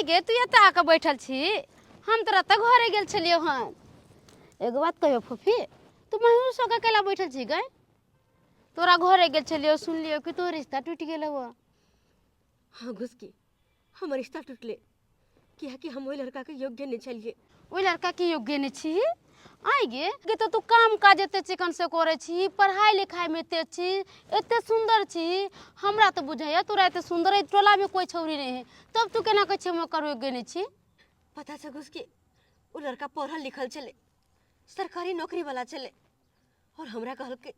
गे तू एत आके बैठल छी। हम तोरा त घरे गेल छलियो हन। एगो बात कहियो फूफी, तू मायूस होके केला बैठल छी गए? तोरा घरे गेल छलियो, सुन लियो कि तोर रिश्ता टूट गेल हुआ। हाँ घुसकी, हमर रिश्ता टूटले किया कि हम ओइ लड़का के योग्य नहीं छलिए। ओइ लड़का के योग्य नहीं छी? आई गे तो तू काम काज एते चिकन से करे छी, पढ़ाई लिखाई में एते छी, एते सुंदर छी। हमरा तो बुझाइया तोरा एते सुंदर है टोला में कोई छौरी नहीं है, तब तू केना कह छी हम ओकर योग्य नहीं छी? पता छ घुसकी, वो लड़का पढ़ल लिखल चले, सरकारी नौकरी वाला चले, और हमरा कहल के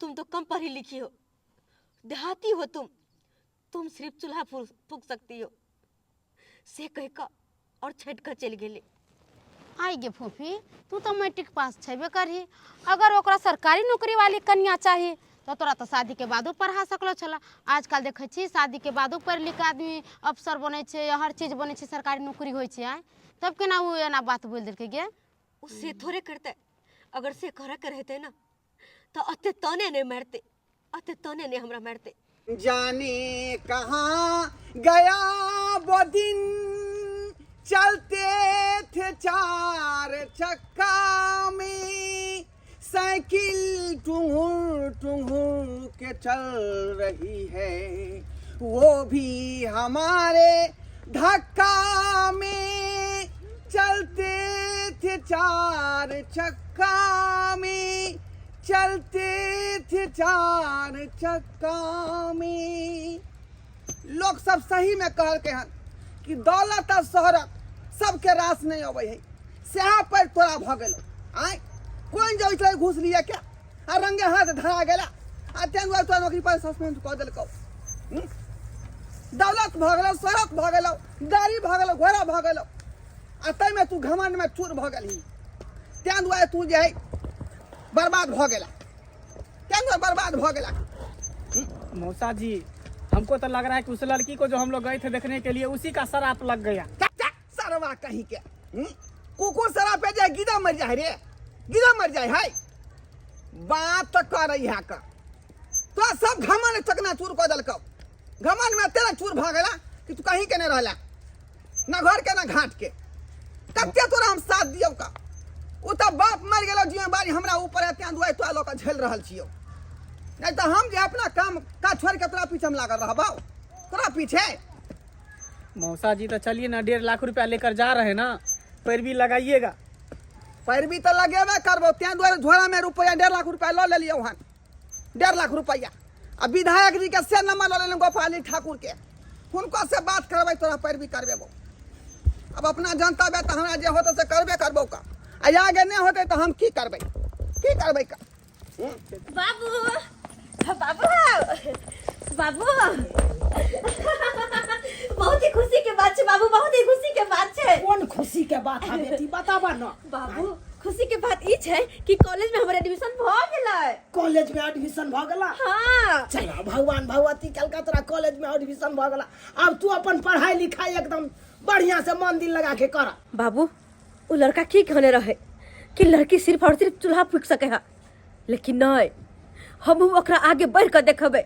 तुम तो कम पढ़ी लिखी हो, देहाती हो तुम सिर्फ चूल्हा फूक सकती हो, से कह का और छट कर चल गेले। आई गे फूफी, तू तो मैट्रिक पास छेबे करही। अगर ओकरा सरकारी नौकरी वाली कन्या चाहिए तो तोरा तो शादी के बादो पढ़ा सकलो छला। आजकल देखे छी शादी के बादो पढ़ लिख आदमी अफसर बने छे, हर चीज बने छे, सरकारी नौकरी होय छे। आय तब केना वो एना बात बोल देलके गे? उससे थोड़े करते, अगर से करे के रहते ना तो अते तने नहीं मारते, अते तने नहीं हमरा मारते। जाने कहाँ गया वो दिन, चलते थे चार चक्का में, साइकिल टुहुर टुहुर के चल रही है, वो भी हमारे धक्का में। चलते थे चार चक्का में, चलते थे चार चक्का में। लोग सब सही में कह के हन कि दौलत और शोहरत सबके रास नहीं अबै है, सेहा पर तोरा भ गेलो। आय कोन जो इतले घुस लिया क्या आ रंगे हाथ धरा गेला आ तेन दुआरे तोरा नौकरी पर सस्पेंड क देलको। दौलत भ गेलो, शोहरत भ गेलो, गाड़ी भ गेलो, घोड़ा भ गेलो, आ तै में तू घमंड में चूर भ गेलही। तेन दुआरे तू जे है बर्बाद भ गेला, तेन दुआरे बर्बाद भ गेला। मौसा जी, हमको तो लग रहा है कि उस लड़की को जो हम लोग गए थे देखने के लिए उसी का शराप लग गया। सरवा कहीं के कुकुर शराब पे जाए गिदा मर जाए रे, गिदा मर जाए है। बात कर रही है का तो सब घमंड चकना चूर कर दलको। घमंड में तेरा चूर भ गेला कि तू कहीं के नहीं रहला, ना घर के ना घाट के। कत्ते तोरा हम साथ दियो का, उ त बाप मर गेलो, जिम्मेवारी हमरा ऊपर है, त्या दुआरे तोरा लोग झेल रहल छियो। नहीं तो हम जे अपना काम का छोड़ के तोरा पीछे हम लागल रहबो, तोरा पीछे। मौसा जी तो चलिए ना, 1.5 लाख रुपया लेकर जा रहे हैं ना, पैरवी लगाइएगा। पैरवी तो लगेबे करबो, त्या दुआरे झोरा में रुपया 1.5 लाख रुपया लो ले लियो हन, 1.5 लाख रुपया। अब विधायक जी के से नंबर लो ले गोपाली ठाकुर के, हुनको से बात करबे, तोरा पैरवी करबेबो। अब अपना जनता बे तो हमरा जे होते से करबे करबो का, आ आगे नहीं होते तो हम की करबे का। बाबू बाबू बाबू बहुत ही खुशी के बात है बाबू, बहुत ही खुशी के बात है। कौन खुशी के बात है बेटी, बताबा ना। बाबू खुशी के बात ई है कि कॉलेज में हमारे एडमिशन भ गेलै। कॉलेज में एडमिशन भ गेला? हाँ चला भगवान भगवती कलकत्ता कॉलेज में एडमिशन भ गेला। अब तू अपन पढ़ाई लिखाई एकदम बढ़िया से मन दिल लगा के कर। बाबू वो लड़का की कहने रहे कि लड़की सिर्फ और सिर्फ चूल्हा फूक सके है, लेकिन नहीं, हम ओकरा आगे बढ़ कर देखबे,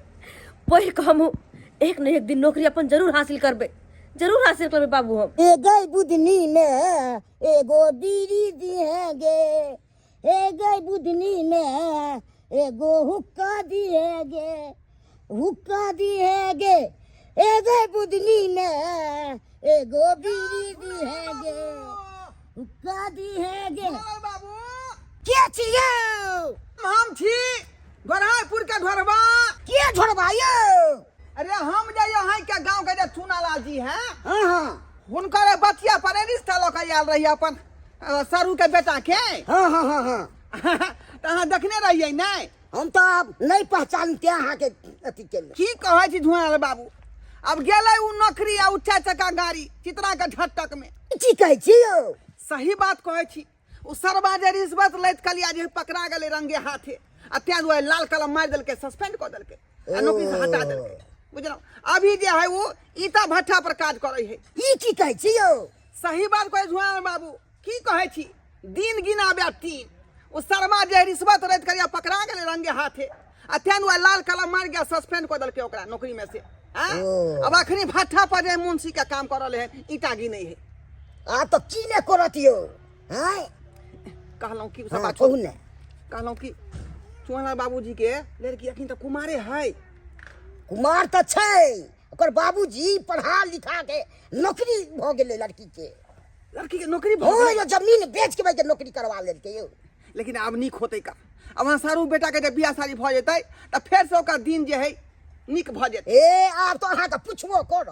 पढ़ के हम एक न एक दिन नौकरी अपन जरूर हासिल करबे, जरूर हासिल करबे बाबू। हम ए गई बुधनी में एगो बीड़ी दिहेगे, ए गई बुधनी में एगो हुक्का दिहेगे, हुक्का दिहेगे, ए गई बुधनी में एगो बीड़ी दिहेगे, हुक्का दिहेगे। बाबू के छियो? हम छी गोरहापुर के ढोरबा। के छोड़बा यो? अरे हम जे यहाँ के गांव के जे चुनालाल जी हैं, हाँ हाँ हुनकर बतिया पर रिश्ता लो के आयल रही अपन सरू के बेटा के। हाँ हाँ हाँ हाँ तो अहाँ देखने रहिए नहीं? हम तो अब नहीं पहचानते अहाँ के अथी के। की कहे छी धुआं बाबू, अब गेले उ नौकरी आ उ 4 चक्का गाड़ी चित्रा के झटक में। की कहै छियो? सही बात कहे छी। उ सरबा जे रिश्वत लैत कलिया जे पकड़ा गेले रंगे हाथे, आ त्या दुआरे लाल कलम मार देलके, सस्पेंड कर देलके, आ नौकरी से हटा देलके। बुझलो, अभी जे है वो ईटा भट्ठा पर काज करे है। ई की कहै छियो? सही बात कहे धुआं बाबू, की कहे छी, दिन गिनाबे 3। उ शर्मा जे रिश्वत लैत कलिया पकड़ा गेले रंगे हाथे, आ त्या दुआरे लाल कलम मार गया, सस्पेंड कर देलके ओकरा नौकरी में से। हाँ? ओ। अब अखनी भट्ठा पर जे मुंशी का काम कर रहे हैं ईटा गी नहीं है आ तो की ने करतियो हैं कहलौं कि सब हाँ बात कहू ने कहलौं कि चुनालाल बाबूजी के लड़की अखनी तो कुमारे है कुमार तो छै ओकर बाबूजी पढ़ा लिखा के नौकरी भ गेलै लड़की के लड़की के नौकरी हो भऽ यो जमीन बेच के भाई के नौकरी करवा लेलकै यो लेकिन अब नीक होते का अब वहाँ सारू बेटा के जब बियाह शादी भऽ जेतै तऽ फेर से ओकर दिन जे है नीक भऽ जेतै ए आप तो अहाँ के पुछबो कर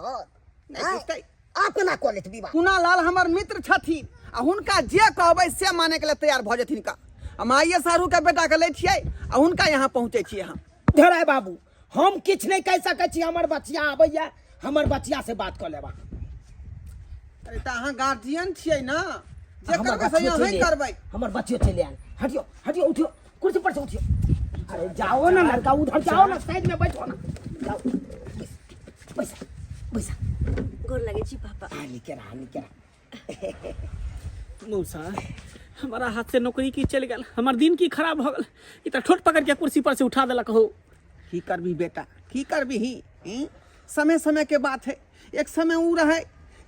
नहीं पुछतै आप केना कऽ लेत विवाह कुणालाल हमर मित्र छथिन आ हुनका जे कहबै से माने के लिए तैयार भऽ जेथिन का हम आइए सारू के बेटा के लै छियै आ हुनका यहाँ पहुँचे छियै हम धराय बाबू हम किछ नहीं कह सकै छी हमर बच्चिया आबैया हमर बच्चिया से बात कर लेबा अरे तऽ अहाँ गार्जियन छियै ना जे हमर करबै से बच्चियो अहीं चले करबै हमर बच्चियो चले आयल हटियो हटियो उठियो कुर्सी पर से उठियो अरे जाओ ना लड़का उधर जाओ ना साइड में बैठो ना जाओ बैसा बैसा गोर लगे छी पापा। हाली के मौसा हमारा हाथ से नौकरी की चल गल हमार दिन की खराब हो गल इतना ठोट पकड़ के कुर्सी पर से उठा देलक हो की करबी बेटा की करबी ही समय समय के बात है एक समय ऊ रहे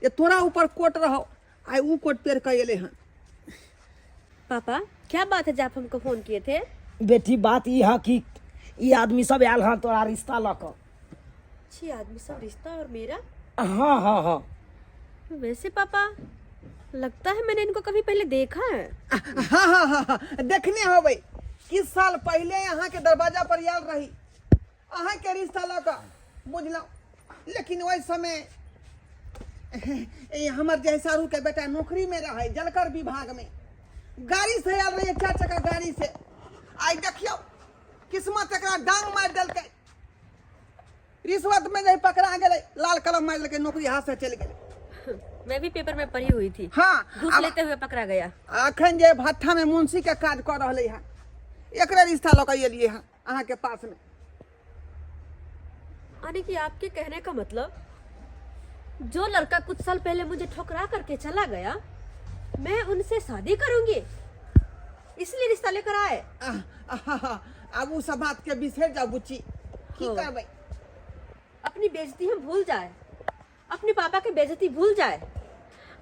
ये तोरा ऊपर कोट रहो आइ ऊ कोट पेर के एले हैं पापा क्या बात है जो आप हमको फोन किए थे? बेटी बात ई है कि ई आदमी सब आयल हाँ तोरा रिश्ता लक छी आदमी सब रिश्ता और मेरा। हाँ हाँ हाँ वैसे पापा लगता है मैंने इनको कभी पहले देखा है। हाँ हाँ हाँ हाँ देखने होबै किस साल पहले यहाँ के दरवाजा पर आयल रही अहाँ के रिश्ता लक बुझलौं लेकिन वही समय हमर जे सारू के बेटा नौकरी में रहे जलकर विभाग में गाड़ी से आयल रही 4 चक्का गाड़ी से आई देखियो किस्मत एकरा डांग मार देलकै रिश्वत में जे पकड़ा गेलै लाल कलम मार देलकै नौकरी हाथ से चल गेलै मैं भी पेपर में पढ़ी हुई थी। हाँ घूस अब लेते हुए पकड़ा गया। अखन जे भट्ठा में मुंशी के काज कर रहे हैं एकरे रिश्ता लऽ के एलिए हैं अहाँ के पास में यानी कि आपके कहने का मतलब जो लड़का कुछ साल पहले मुझे ठुकरा करके चला गया मैं उनसे शादी करूंगी इसलिए रिश्ता लेकर आए। अब उ सब बात के बिसर जाओ बुच्ची की हाँ। करबै अपनी बेइज्जती हम भूल जाए अपने पापा की बेइज्जती भूल जाए।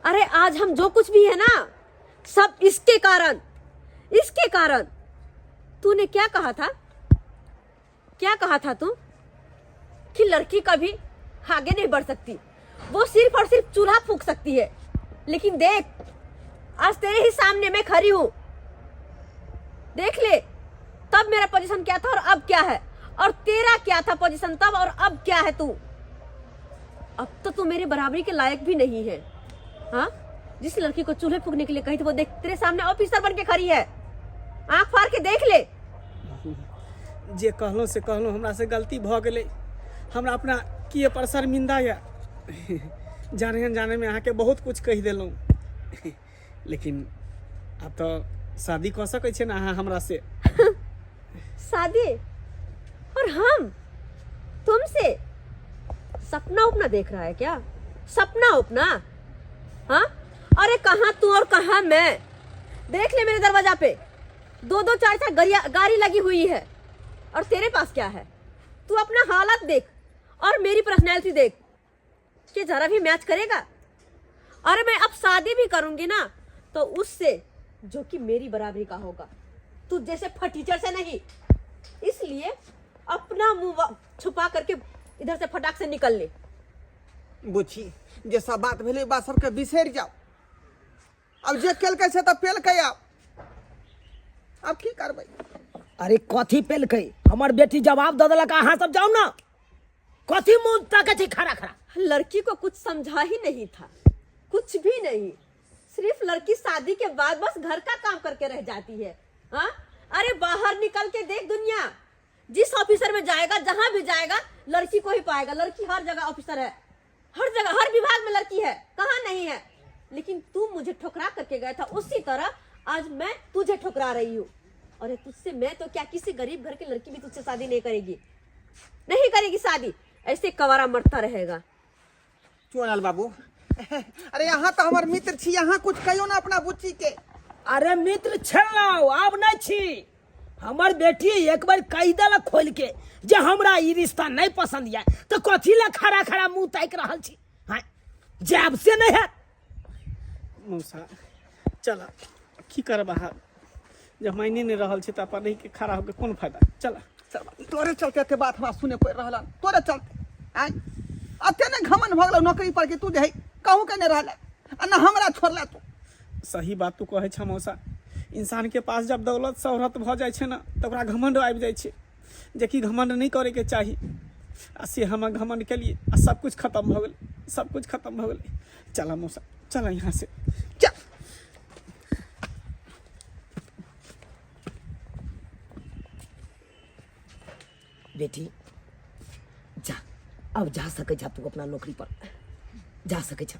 अरे आज हम जो कुछ भी है ना सब इसके कारण। तूने क्या कहा था तू कि लड़की कभी आगे नहीं बढ़ सकती वो सिर्फ और सिर्फ चूल्हा फूंक सकती है। लेकिन देख आज तेरे ही सामने मैं खड़ी हूं देख ले तब मेरा पोजीशन क्या था और अब क्या है और तेरा क्या था पोजीशन तब और अब क्या है तू। अब तो तू मेरी बराबरी के लायक भी नहीं है। हाँ जिस लड़की को चूल्हे फूकने के लिए कही थी वो देख तेरे सामने ऑफिसर बन के खड़ी है। आंख फाड़ के देख ले। जे कहलो से कहलो हमरा से गलती भ गेलै हमरा अपना किए पर शर्मिंदा या जाने में अहाँ के बहुत कुछ कह देलौं लेकिन अब तो शादी कऽ सकै छै ना अहाँ हमरा से शादी और हम तुमसे सपना उपना देख रहा है क्या? सपना उपना हाँ अरे कहाँ तू और कहाँ मैं। देख ले मेरे दरवाजा पे 2-2 4-4 गाड़ी लगी हुई है और तेरे पास क्या है? तू अपना हालत देख और मेरी पर्सनैलिटी देख कि जरा भी मैच करेगा। अरे मैं अब शादी भी करूंगी ना तो उससे जो कि मेरी बराबरी का होगा तू जैसे फटीचर से नहीं। इसलिए अपना मुंह छुपा करके इधर से फटाक से निकल ले। बुच्ची जे सब बात भेलै बा सबके बिसर जाओ अब जे केलकै से तऽ पेलकै अब की करबै। अरे कथी पेलकै हमर बेटी जवाब दे देलक अहाँ सब जाओ ना कथी मुंह ताकै छी खड़ा लड़की को कुछ समझा ही नहीं था कुछ भी नहीं। सिर्फ लड़की शादी के बाद बस घर का काम करके रह जाती है। हाँ अरे बाहर निकल के देख दुनिया जिस ऑफिसर में जाएगा जहां भी जाएगा लड़की को ही पाएगा। लड़की हर जगह ऑफिसर है हर जगह हर विभाग में लड़की है कहाँ नहीं है। लेकिन तू मुझे ठुकरा करके गया था उसी तरह आज मैं तुझे ठुकरा रही हूँ। अरे तुझसे मैं तो क्या किसी गरीब घर की लड़की भी तुझसे शादी नहीं करेगी शादी ऐसे कवारा मरता रहेगा। चुनाल बाबू अरे यहाँ तो हमार मित्र छी यहाँ कुछ कहियो ना अपना बुच्ची के। अरे मित्र छलौ आब नहीं छी हमर बेटी एक बार कह देलक खोल के जे हमरा ई रिश्ता नहीं पसंद है तो कथी ला खड़ा खड़ा मुंह ताक रहल छी हाँ जैब से नहीं है मौसा चला की करबा जब मायने नहीं रहल छै त अपन रही के खड़ा होके कोन फायदा चला चल तोरे चलते के बात हमरा सुने पड़ रहल तोरे चलते आय अते ने घमन भ गेलो नौकरी पर के तू जे कहूं के नहीं रहल आ ना हमरा छोड़ला तू सही बात तू कहै छ मौसा इंसान के पास जब दौलत शोहरत भ जाइ छै ना त ओकरा घमंड आबि जाइ छै जेकि घमंड नहीं करे के चाही आ से हम घमंड के लिए आ सब कुछ खत्म भ गेल सब कुछ खत्म भ गेल चला मौसा चला यहाँ से चल बेटी जा अब जा सके जा तू अपना नौकरी पर जा सके जा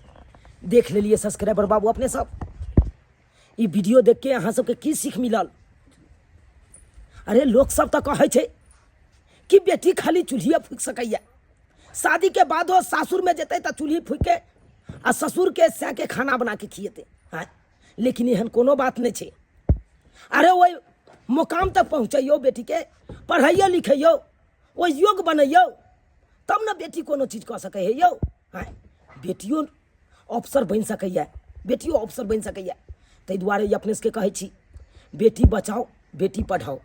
देख ले लिए सब्सक्राइबर बाबू अपने सब ई वीडियो देख के यहाँ सबके की सीख मिलल अरे लोग सब तो कहे छे कि बेटी खाली चूल्हिए फूक सकैया शादी के बाद हो सासुर में जेते तो चूल्ही फूक के आ ससुर के सै के खाना बना के खिएते हाँ लेकिन एहन कोनो बात नहीं छे अरे वही मुकाम तक पहुँचैयो बेटी के पढ़ाइयो लिखैयो वो योग बनैयो तब ना बेटी कोनो चीज कह सके है यौ हाँ बेटियो अफसर बन सकैया बेटियो अफसर बन सकैया ताहि दुआरे अपने सबके कहै छी बेटी बचाओ बेटी पढ़ाओ